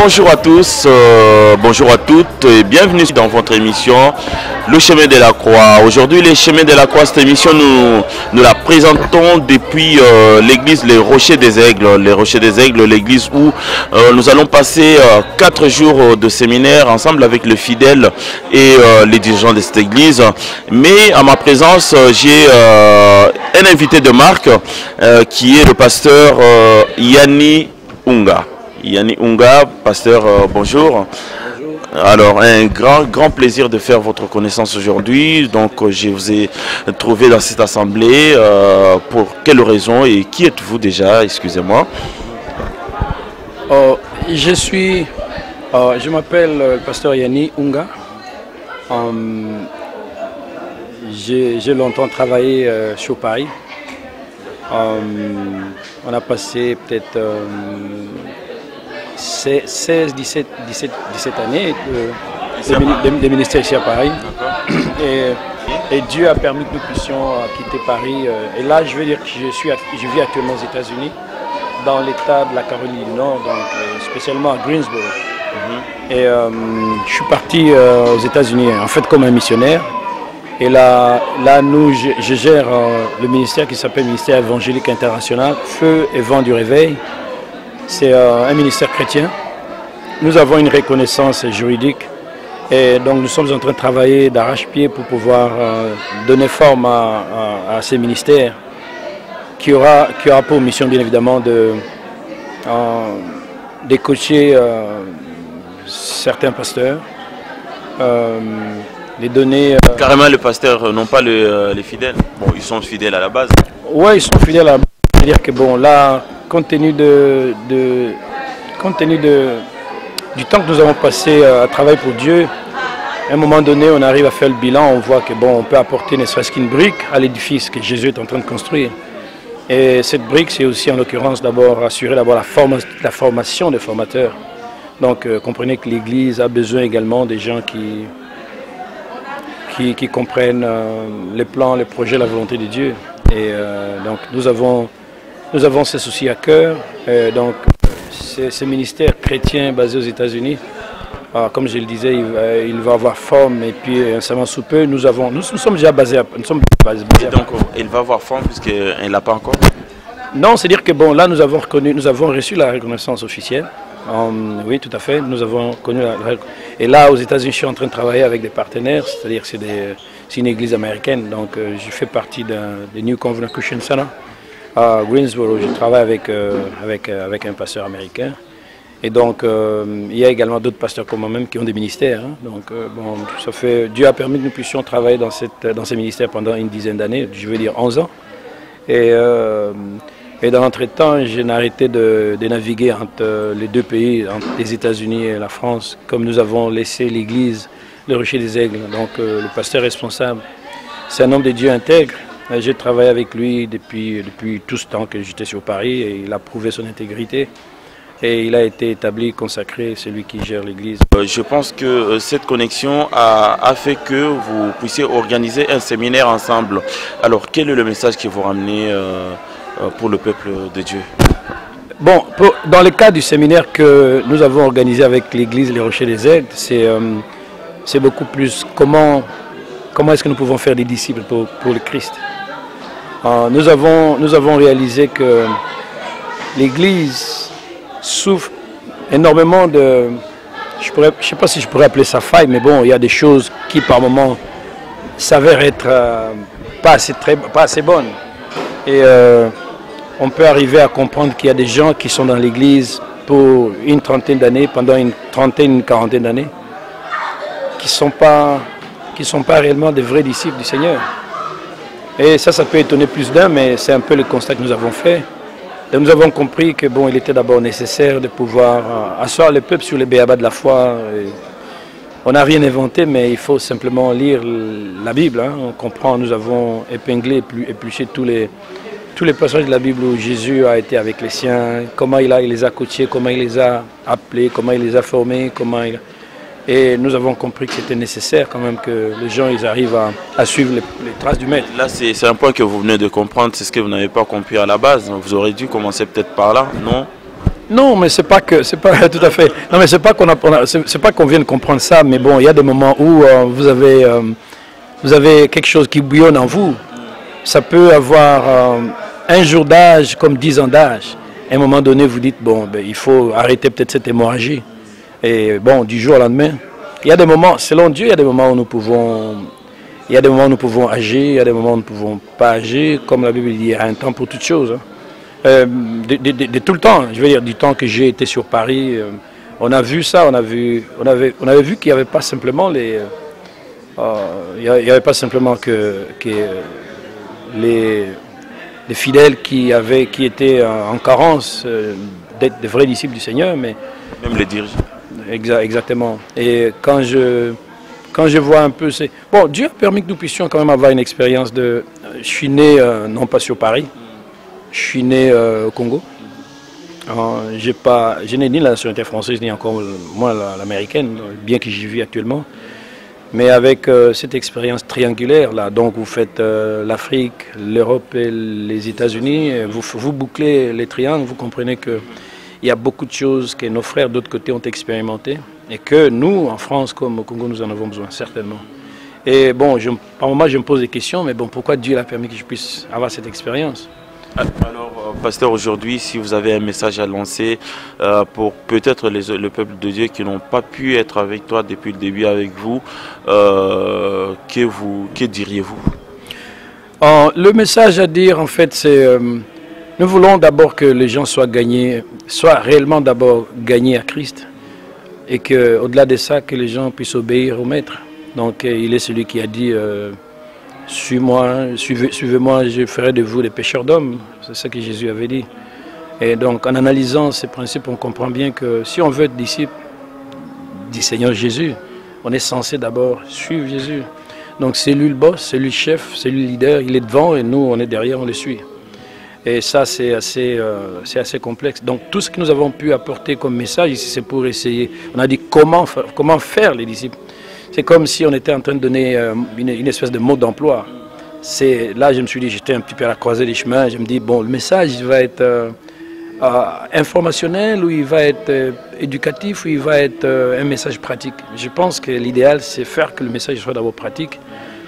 Bonjour à tous, bonjour à toutes et bienvenue dans votre émission Le Chemin de la Croix. Aujourd'hui, le Chemin de la Croix, cette émission, nous la présentons depuis l'église Les Rochers des Aigles. Les Rochers des Aigles, l'église où nous allons passer 4 jours de séminaire ensemble avec les fidèles et les dirigeants de cette église. Mais à ma présence, j'ai un invité de marque qui est le pasteur Yanni Unga. Yanni Unga, pasteur, bonjour. Bonjour. Alors, un grand plaisir de faire votre connaissance aujourd'hui. Donc, je vous ai trouvé dans cette assemblée. Pour quelle raison et qui êtes-vous déjà? Excusez-moi. Je m'appelle le pasteur Yanni Unga. J'ai longtemps travaillé sur Paris. On a passé peut-être 16, 17 années de ministère ici à Paris. Et Dieu a permis que nous puissions quitter Paris. Et là, je veux dire que je vis actuellement aux États-Unis, dans l'État de la Caroline du Nord, donc spécialement à Greensboro. Et je suis parti aux États-Unis, en fait, comme un missionnaire. Et là je gère le ministère qui s'appelle Ministère évangélique international, Feu et Vent du Réveil. C'est un ministère chrétien. Nous avons une reconnaissance juridique et donc nous sommes en train de travailler d'arrache-pied pour pouvoir donner forme à ces ministères qui aura pour mission bien évidemment de coacher certains pasteurs, les donner... Carrément les pasteurs, non pas les fidèles. Bon, ils sont fidèles à la base. Oui, ils sont fidèles à la base. C'est-à-dire que bon, là, compte tenu du temps que nous avons passé à travailler pour Dieu, à un moment donné, on arrive à faire le bilan, on voit que bon, on peut apporter ne serait-ce qu'une brique à l'édifice que Jésus est en train de construire. Et cette brique, c'est aussi en l'occurrence d'abord assurer la formation des formateurs. Donc, comprenez que l'Église a besoin également des gens qui comprennent les plans, les projets, la volonté de Dieu. Et donc, nous avons ces soucis à cœur. Donc, ce ministère chrétien basé aux États-Unis, comme je le disais, il va avoir forme et puis incessamment sous peu, nous sommes déjà basés à Paris. Donc, il va avoir forme puisqu'il ne l'a pas encore? Non, c'est-à-dire que bon, là, nous avons reçu la reconnaissance officielle. Oui, tout à fait. Nous avons connu et là, aux États-Unis, je suis en train de travailler avec des partenaires, c'est-à-dire que c'est une église américaine. Donc, je fais partie des New Covenant Christian Center à Greensboro. Je travaille avec un pasteur américain. Et donc, il y a également d'autres pasteurs comme moi-même qui ont des ministères. Hein. Donc, bon, Dieu a permis que nous puissions travailler dans ces ministères pendant une dizaine d'années, je veux dire 11 ans. Et dans l'entretemps, je n'ai arrêté de naviguer entre les deux pays, entre les États-Unis et la France, comme nous avons laissé l'église, le Rocher des Aigles. Donc le pasteur responsable, c'est un homme de Dieu intègre. J'ai travaillé avec lui depuis tout ce temps que j'étais sur Paris et il a prouvé son intégrité. Et il a été établi, consacré, celui qui gère l'église. Je pense que cette connexion a fait que vous puissiez organiser un séminaire ensemble. Alors, quel est le message que vous ramenez pour le peuple de Dieu? Bon, dans le cadre du séminaire que nous avons organisé avec l'église Les Rochers des Aigles, c'est beaucoup plus comment est-ce que nous pouvons faire des disciples pour le Christ. Nous avons réalisé que l'église souffre énormément de... Je ne sais pas si je pourrais appeler ça faille, mais bon, il y a des choses qui par moments s'avèrent être pas assez bonnes. Et on peut arriver à comprendre qu'il y a des gens qui sont dans l'église pour une trentaine d'années, pendant une quarantaine d'années, qui ne sont pas réellement des vrais disciples du Seigneur. Et ça peut étonner plus d'un, mais c'est un peu le constat que nous avons fait. Et nous avons compris que bon, il était d'abord nécessaire de pouvoir asseoir le peuple sur les béabas de la foi. Et on n'a rien inventé, mais il faut simplement lire la Bible. Hein. On comprend, nous avons épinglé, épluché tous les passages de la Bible où Jésus a été avec les siens, comment il les a coachés, comment il les a appelés, comment il les a formés, Et nous avons compris que c'était nécessaire quand même que les gens ils arrivent à suivre les traces du maître. Là, c'est un point que vous venez de comprendre, c'est ce que vous n'avez pas compris à la base. Vous aurez dû commencer peut-être par là, non? Non, mais c'est pas que, c'est pas tout à fait. Non, mais c'est pas c'est pas qu'on vient de comprendre ça, mais bon, il y a des moments où vous avez quelque chose qui bouillonne en vous. Ça peut avoir un jour d'âge comme 10 ans d'âge. À un moment donné, vous dites, bon, ben, il faut arrêter peut-être cette hémorragie. Et bon, du jour au lendemain, il y a des moments, selon Dieu, il y a des moments où nous pouvons, il y a des moments où nous pouvons agir, il y a des moments où nous ne pouvons pas agir, comme la Bible dit, il y a un temps pour toutes choses. Hein. De tout le temps, je veux dire, du temps que j'ai été sur Paris, on a vu ça, on avait vu qu'il n'y avait pas simplement il y avait pas simplement que les fidèles qui étaient en carence d'être de vrais disciples du Seigneur, mais même les dirigeants. Exactement. Et quand je vois un peu, c'est bon, Dieu a permis que nous puissions quand même avoir une expérience de. Je suis né non pas sur Paris, je suis né au Congo. Je n'ai ni la nationalité française ni encore moins l'américaine, bien que j'y vis actuellement. Mais avec cette expérience triangulaire là, donc vous faites l'Afrique, l'Europe et les États-Unis, vous bouclez les triangles, vous comprenez que il y a beaucoup de choses que nos frères d'autre côté ont expérimentées et que nous, en France comme au Congo, nous en avons besoin, certainement. Et bon, par moments, je me pose des questions, mais bon, pourquoi Dieu a permis que je puisse avoir cette expérience? Alors, pasteur, aujourd'hui, si vous avez un message à lancer pour peut-être le peuple de Dieu qui n'ont pas pu être avec toi depuis le début avec vous, que diriez-vous? Le message à dire, en fait, c'est... nous voulons d'abord que les gens soient réellement d'abord gagnés à Christ et qu'au-delà de ça, que les gens puissent obéir au Maître. Donc il est celui qui a dit suivez-moi, je ferai de vous des pêcheurs d'hommes. C'est ça que Jésus avait dit. Et donc en analysant ces principes, on comprend bien que si on veut être disciple du Seigneur Jésus, on est censé d'abord suivre Jésus. Donc c'est lui le boss, c'est lui le chef, c'est lui le leader, il est devant et nous on est derrière, on le suit. Et ça, c'est assez complexe. Donc, tout ce que nous avons pu apporter comme message ici, c'est pour essayer. On a dit comment faire les disciples. C'est comme si on était en train de donner une espèce de mode d'emploi. Là, je me suis dit, j'étais un petit peu à la croisée des chemins. Je me dis, bon, le message, il va être informationnel ou il va être éducatif ou il va être un message pratique. Je pense que l'idéal, c'est faire que le message soit d'abord pratique.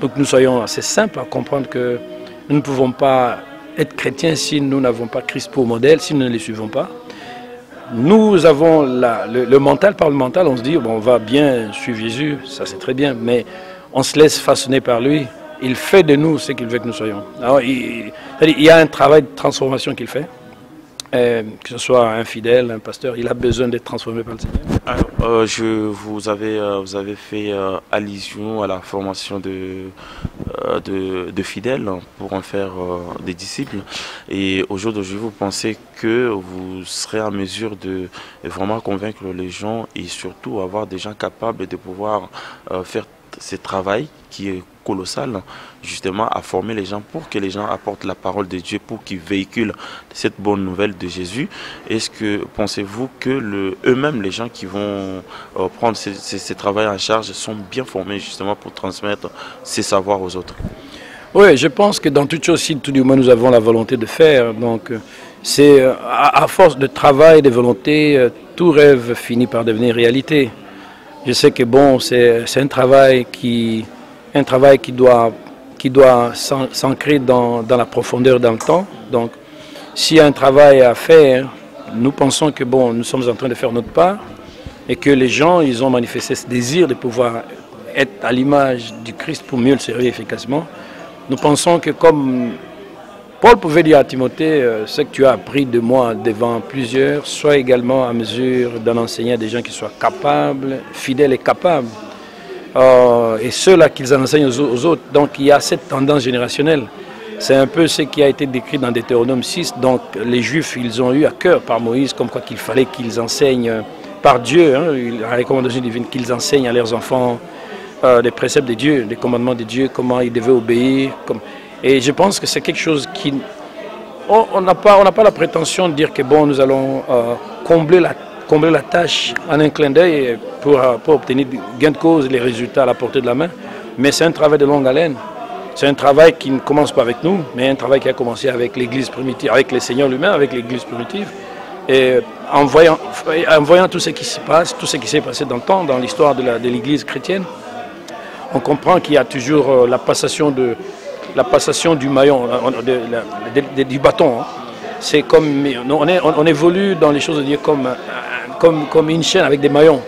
Donc, nous soyons assez simples à comprendre que nous ne pouvons pas être chrétiens si nous n'avons pas Christ pour modèle, si nous ne les suivons pas. Nous avons le mental, par le mental, on se dit, bon, on va bien suivre Jésus, ça c'est très bien, mais on se laisse façonner par lui. Il fait de nous ce qu'il veut que nous soyons. Alors, il y a un travail de transformation qu'il fait, que ce soit un fidèle, un pasteur, il a besoin d'être transformé par le Seigneur. Alors, vous avez fait allusion à la formation de fidèles pour en faire des disciples. Et aujourd'hui, vous pensez que vous serez en mesure de vraiment convaincre les gens et surtout avoir des gens capables de pouvoir faire ce travail qui est colossal, justement, à former les gens pour que les gens apportent la parole de Dieu, pour qu'ils véhiculent cette bonne nouvelle de Jésus. Est-ce que pensez-vous que eux-mêmes, les gens qui vont prendre ces travaux en charge, sont bien formés justement pour transmettre ces savoirs aux autres? Oui, je pense que dans toute chose, si tout du moins nous avons la volonté de faire, donc c'est à force de travail, de volonté, tout rêve finit par devenir réalité. Je sais que bon, c'est un travail qui doit s'ancrer dans la profondeur dans le temps. Donc, s'il y a un travail à faire, nous pensons que bon, nous sommes en train de faire notre part et que les gens, ils ont manifesté ce désir de pouvoir être à l'image du Christ pour mieux le servir efficacement. Nous pensons que comme Paul pouvait dire à Timothée, ce que tu as appris de moi devant plusieurs, sois également à mesure d'en enseigner à des gens qui soient capables, fidèles et capables. Et ceux-là qu'ils en enseignent aux autres. Donc il y a cette tendance générationnelle. C'est un peu ce qui a été décrit dans Deutéronome 6. Donc les Juifs, ils ont eu à cœur par Moïse, comme quoi qu'il fallait qu'ils enseignent par Dieu, la recommandation divine, qu'ils enseignent à leurs enfants les préceptes de Dieu, les commandements de Dieu, comment ils devaient obéir. Et je pense que c'est quelque chose qui... On n'a pas la prétention de dire que bon, nous allons combler la tâche en un clin d'œil pour obtenir gain de cause, les résultats à la portée de la main. Mais c'est un travail de longue haleine. C'est un travail qui ne commence pas avec nous, mais un travail qui a commencé avec l'Église primitive, avec le Seigneur lui-même, avec l'Église primitive. Et en voyant tout ce qui se passe, tout ce qui s'est passé dans le temps, dans l'histoire de l'Église chrétienne, on comprend qu'il y a toujours la passation du maillon, du bâton. Hein. C'est comme on évolue dans les choses de Dieu comme une chaîne avec des maillons.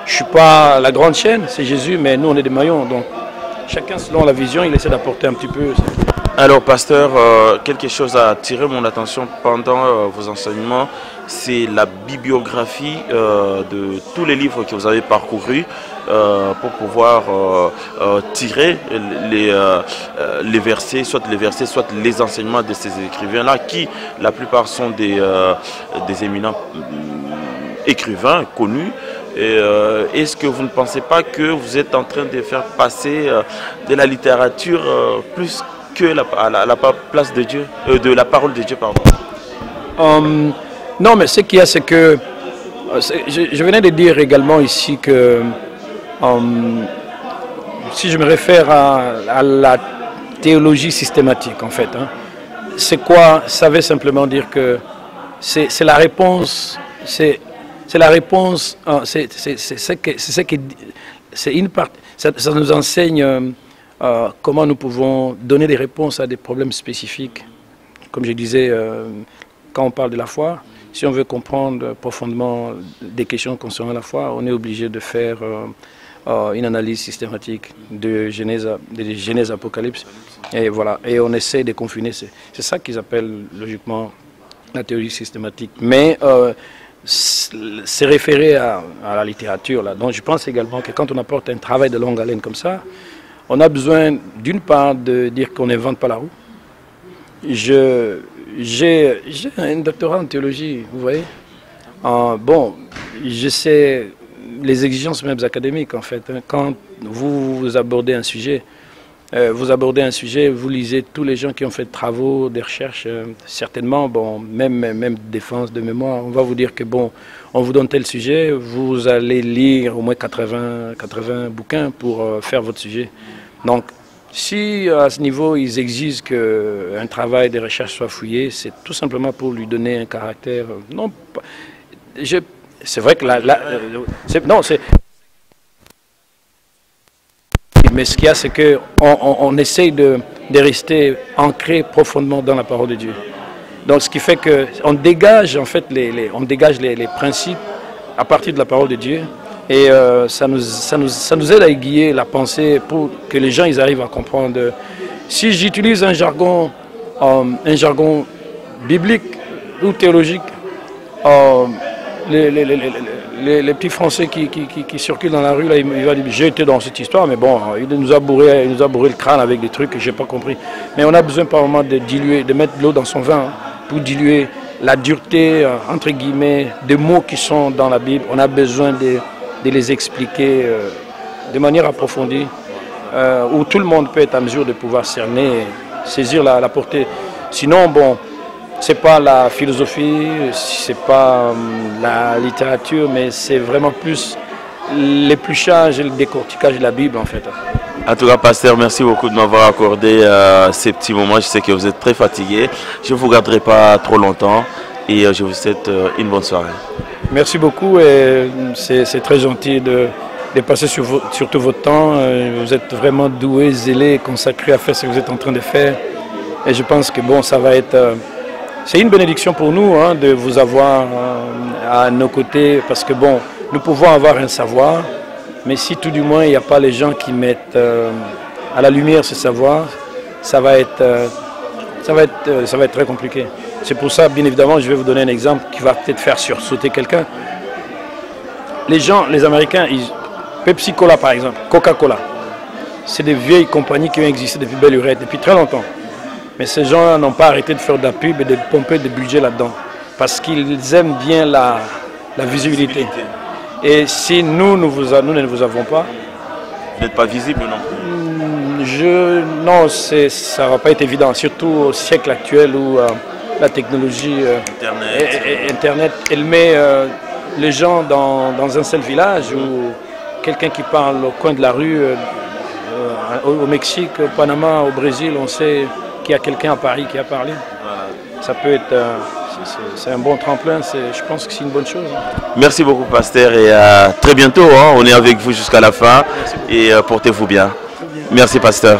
Je ne suis pas la grande chaîne, c'est Jésus, mais nous on est des maillons. Donc chacun selon la vision, il essaie d'apporter un petit peu. Alors pasteur, quelque chose a attiré mon attention pendant vos enseignements, c'est la bibliographie de tous les livres que vous avez parcourus pour pouvoir tirer les versets, soit les enseignements de ces écrivains-là, qui la plupart sont des éminents écrivains connus. Est-ce que vous ne pensez pas que vous êtes en train de faire passer de la littérature plus que la place de Dieu, de la parole de Dieu, pardon? Non, mais ce qu'il y a, c'est que je venais de dire également ici que si je me réfère à la théologie systématique, en fait, hein, c'est quoi? Ça veut simplement dire que c'est la réponse, c'est la réponse, c'est une partie, ça nous enseigne comment nous pouvons donner des réponses à des problèmes spécifiques. Comme je disais, quand on parle de la foi, si on veut comprendre profondément des questions concernant la foi, on est obligé de faire une analyse systématique de Genèse Apocalypse. Et voilà, et on essaie de confiner. C'est ça qu'ils appellent logiquement la théorie systématique. Mais c'est référé à la littérature, là. Donc je pense également que quand on apporte un travail de longue haleine comme ça, on a besoin d'une part de dire qu'on n'invente pas la roue. J'ai un doctorat en théologie, vous voyez. Bon, je sais les exigences même académiques en fait. Quand vous abordez un sujet, vous lisez tous les gens qui ont fait des travaux, des recherches, certainement, bon, même défense de mémoire, on va vous dire que bon, on vous donne tel sujet, vous allez lire au moins 80 bouquins pour faire votre sujet. Donc, si à ce niveau, ils exigent qu'un travail de recherche soit fouillé, c'est tout simplement pour lui donner un caractère... Non, c'est vrai que mais ce qu'il y a, c'est qu'on essaye de rester ancré profondément dans la parole de Dieu. Donc, ce qui fait qu'on dégage, en fait, on dégage les principes à partir de la parole de Dieu. Et ça nous aide à aiguiller la pensée pour que les gens ils arrivent à comprendre. Si j'utilise un jargon biblique ou théologique, les petits Français qui circulent dans la rue, là, il va dire j'ai été dans cette histoire, mais bon, il nous a bourré le crâne avec des trucs que je n'ai pas compris. Mais on a besoin par moment de diluer, de mettre de l'eau dans son vin pour diluer la dureté, entre guillemets, des mots qui sont dans la Bible. On a besoin de les expliquer de manière approfondie, où tout le monde peut être à mesure de pouvoir cerner, saisir la portée. Sinon, bon, c'est pas la philosophie, c'est pas la littérature, mais c'est vraiment plus l'épluchage et le décortiquage de la Bible, en fait. En tout cas, pasteur, merci beaucoup de m'avoir accordé ces petits moments. Je sais que vous êtes très fatigué. Je ne vous garderai pas trop longtemps et je vous souhaite une bonne soirée. Merci beaucoup et c'est très gentil de passer surtout votre temps. Vous êtes vraiment doué, zélé, consacré à faire ce que vous êtes en train de faire. Et je pense que bon, ça va être... c'est une bénédiction pour nous hein, de vous avoir à nos côtés parce que bon, nous pouvons avoir un savoir, mais si tout du moins il n'y a pas les gens qui mettent à la lumière ce savoir, ça va être très compliqué. C'est pour ça, bien évidemment, je vais vous donner un exemple qui va peut-être faire sursauter quelqu'un. Les Américains, Pepsi Cola par exemple, Coca-Cola, c'est des vieilles compagnies qui ont existé depuis belle lurette, depuis très longtemps. Mais ces gens n'ont pas arrêté de faire de la pub et de pomper des budgets là-dedans. Parce qu'ils aiment bien la visibilité. Et si nous ne vous avons pas... Vous n'êtes pas visible, non? Non, ça ne va pas être évident. Surtout au siècle actuel où la technologie Internet elle met les gens dans un seul village où quelqu'un qui parle au coin de la rue, au Mexique, au Panama, au Brésil, on sait qu'il y a quelqu'un à Paris qui a parlé. Voilà. Ça peut être c'est un bon tremplin, je pense que c'est une bonne chose. Merci beaucoup, pasteur, et à très bientôt. Hein. On est avec vous jusqu'à la fin et portez-vous bien. Merci, pasteur.